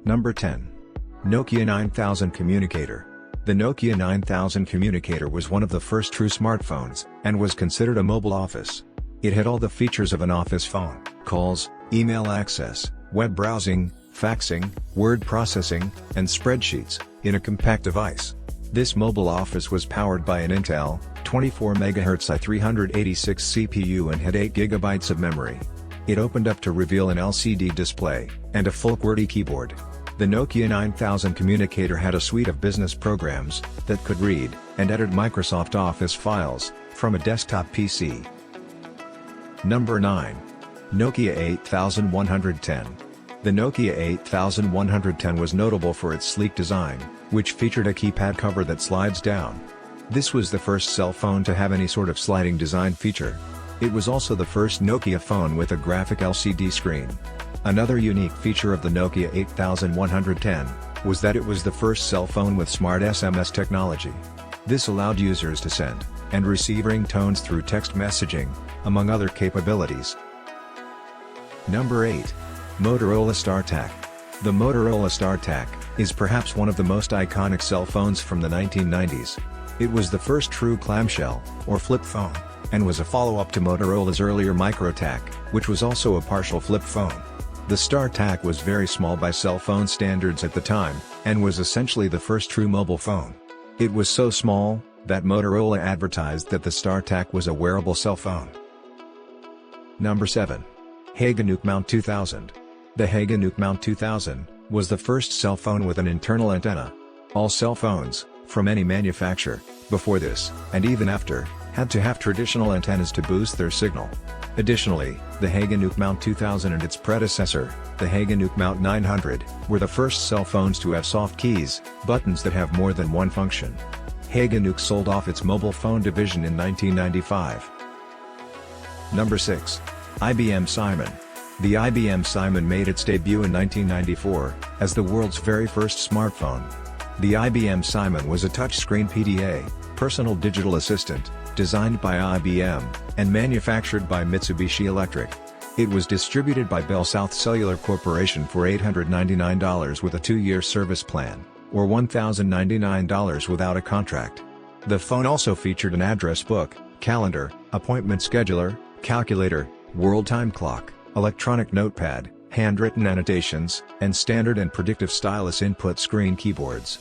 Number 10. Nokia 9000 Communicator. The Nokia 9000 Communicator was one of the first true smartphones, and was considered a mobile office. It had all the features of an office phone: calls, email access, web browsing, faxing, word processing, and spreadsheets, in a compact device. This mobile office was powered by an Intel 24 MHz i386 CPU and had 8 GB of memory. It opened up to reveal an LCD display, and a full QWERTY keyboard. The Nokia 9000 Communicator had a suite of business programs that could read and edit Microsoft Office files from a desktop PC. Number 9. Nokia 8110. The Nokia 8110 was notable for its sleek design, which featured a keypad cover that slides down. This was the first cell phone to have any sort of sliding design feature. It was also the first Nokia phone with a graphic LCD screen. Another unique feature of the Nokia 8110 was that it was the first cell phone with smart SMS technology. This allowed users to send and receive ringtones through text messaging, among other capabilities. Number 8. Motorola StarTAC. The Motorola StarTAC is perhaps one of the most iconic cell phones from the 1990s. It was the first true clamshell, or flip phone, and was a follow-up to Motorola's earlier MicroTAC, which was also a partial flip phone. The StarTAC was very small by cell phone standards at the time, and was essentially the first true mobile phone. It was so small that Motorola advertised that the StarTAC was a wearable cell phone. Number 7. Hanvon Mount 2000. The Hanvon Mount 2000 was the first cell phone with an internal antenna. All cell phones, from any manufacturer, before this, and even after, had to have traditional antennas to boost their signal. Additionally, the Hanvon Mount 2000 and its predecessor, the Hanvon Mount 900, were the first cell phones to have soft keys, buttons that have more than one function. Hanvon sold off its mobile phone division in 1995. Number 6. IBM Simon. The IBM Simon made its debut in 1994, as the world's very first smartphone. The IBM Simon was a touchscreen PDA, personal digital assistant, designed by IBM, and manufactured by Mitsubishi Electric. It was distributed by Bell South Cellular Corporation for $899 with a 2-year service plan, or $1,099 without a contract. The phone also featured an address book, calendar, appointment scheduler, calculator, world time clock, electronic notepad, handwritten annotations, and standard and predictive stylus input screen keyboards.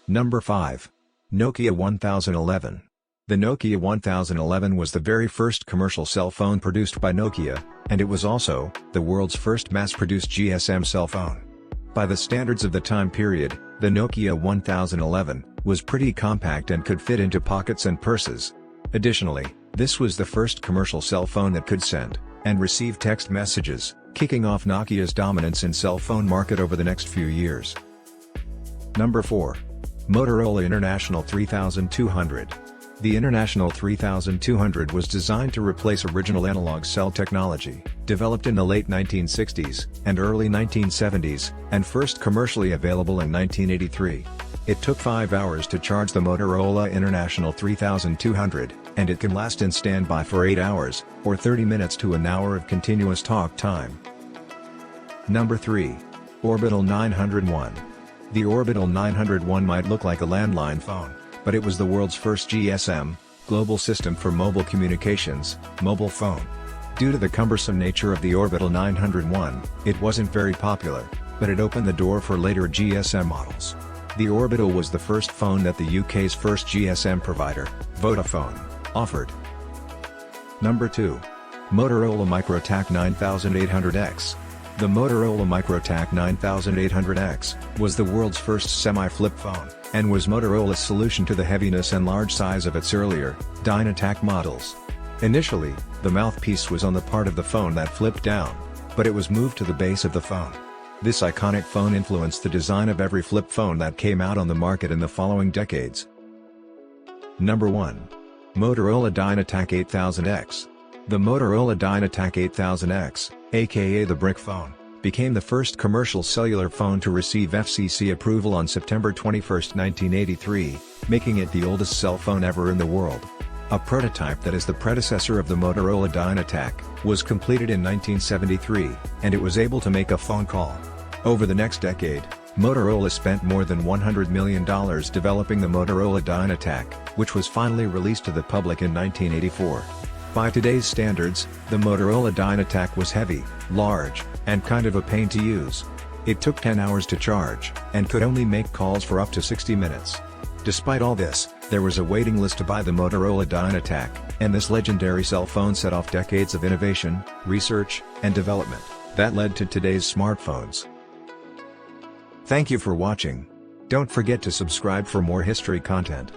Number 5. Nokia 1011. The Nokia 1011 was the very first commercial cell phone produced by Nokia, and it was also the world's first mass-produced GSM cell phone. By the standards of the time period, the Nokia 1011 was pretty compact and could fit into pockets and purses. Additionally, this was the first commercial cell phone that could send and receive text messages, kicking off Nokia's dominance in cell phone market over the next few years. Number 4. Motorola International 3200. The International 3200 was designed to replace original analog cell technology, developed in the late 1960s and early 1970s, and first commercially available in 1983. It took 5 hours to charge the Motorola International 3200, and it can last in standby for 8 hours, or 30 minutes to an hour of continuous talk time. Number 3. Orbital 901. The Orbital 901 might look like a landline phone, but it was the world's first GSM, Global System for Mobile Communications, mobile phone. Due to the cumbersome nature of the Orbital 901, it wasn't very popular, but it opened the door for later GSM models. The Orbital was the first phone that the UK's first GSM provider, Vodafone, offered. Number 2. Motorola MicroTAC 9800X. The Motorola MicroTAC 9800X was the world's first semi-flip phone, and was Motorola's solution to the heaviness and large size of its earlier, Dynatac models. Initially, the mouthpiece was on the part of the phone that flipped down, but it was moved to the base of the phone. This iconic phone influenced the design of every flip phone that came out on the market in the following decades. Number 1. Motorola Dynatac 8000X. The Motorola Dynatac 8000X, aka the brick phone, became the first commercial cellular phone to receive FCC approval on September 21, 1983, making it the oldest cell phone ever in the world. A prototype that is the predecessor of the Motorola Dynatac was completed in 1973, and it was able to make a phone call. Over the next decade, Motorola spent more than $100 million developing the Motorola Dynatac, which was finally released to the public in 1984. By today's standards, the Motorola Dynatac was heavy, large, and kind of a pain to use. It took 10 hours to charge, and could only make calls for up to 60 minutes. Despite all this, there was a waiting list to buy the Motorola Dynatac, and this legendary cell phone set off decades of innovation, research, and development that led to today's smartphones. Thank you for watching. Don't forget to subscribe for more history content.